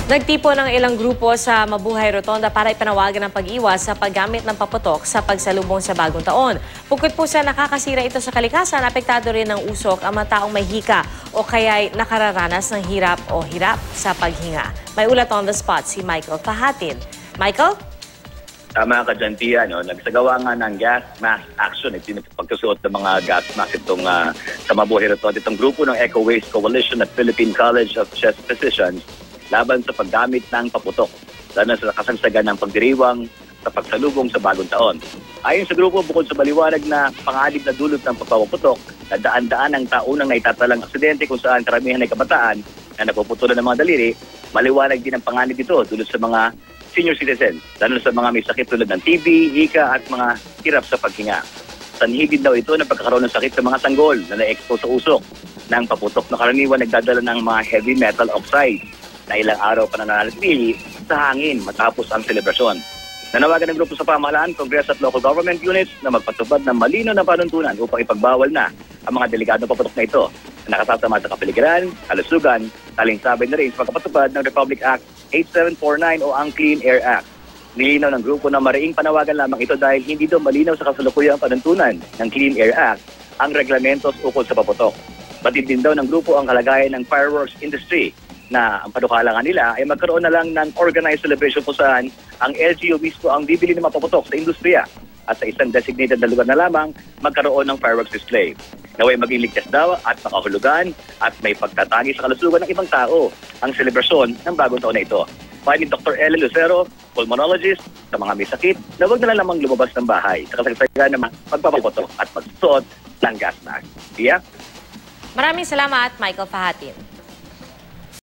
Nagtipo ng ilang grupo sa Mabuhay Rotonda para ipanawagan ang pag-iwas sa paggamit ng paputok sa pagsalubong sa bagong taon. Bukod po sa nakakasira ito sa kalikasan, apektado rin ng usok ang mga taong may hika o kaya'y nakararanas ng hirap sa paghinga. May ulat on the spot si Michael Fahatin. Michael? Tama ka dyan, Tia. No? Nagsagawa nga ng gas mask action. Ito yung pagkasuot ng mga gas mask itong sa Mabuhay Rotonda. Itong grupo ng Eco Waste Coalition at Philippine College of Chest Physicians laban sa paggamit ng paputok, lalo sa kasagsagan ng pagdiriwang sa pagsalubong sa bagong taon. Ayon sa grupo, bukod sa maliwanag na panganib na dulot ng pagpapaputok, na daan-daan ang taunang naitatalang aksidente kung saan karamihan ay kabataan na napuputulan ng mga daliri, maliwanag din ang panganib ito dulot sa mga senior citizens, lalo sa mga may sakit tulad ng TB, hika at mga hirap sa paghinga. Sanhigid daw ito ng pagkakaroon ng sakit sa mga sanggol na na-expose sa usok ng paputok na karaniwan nagdadala ng mga heavy metal oxide na ilang araw pa nananatili sa hangin matapos ang selebrasyon. Nanawagan ng grupo sa pamahalaan, Congress at local government units na magpatupad ng malinaw na panuntunan upang ipagbawal na ang mga delikadong paputok na ito na nakasasama sa kapaligiran, kalusugan, talingsabay na rin sa pagpatupad ng Republic Act 8749 o ang Clean Air Act. Nilinaw ng grupo na mariing panawagan lamang ito dahil hindi daw malinaw sa kasalukuyang panuntunan ng Clean Air Act ang reglamentos ukol sa paputok. Batid din daw ng grupo ang kalagayan ng fireworks industry na ang panukalangan nila ay magkaroon na lang ng organized celebration kung saan ang LGU mismo ang bibili ng mapaputok sa industriya at sa isang designated na lugar na lamang magkaroon ng fireworks display. Naway maging ligtas daw at makahulugan at may pagtatagi sa kalusugan ng ibang tao ang selebrasyon ng bagong taon na ito. Paano ni Dr. Ellen Lucero, pulmonologist, sa mga may sakit na huwag na lamang lumabas ng bahay sa kasagsagan ng pagpapaputok at pagsuot ng gas mask. Tia? Maraming salamat, Michael Fahatin.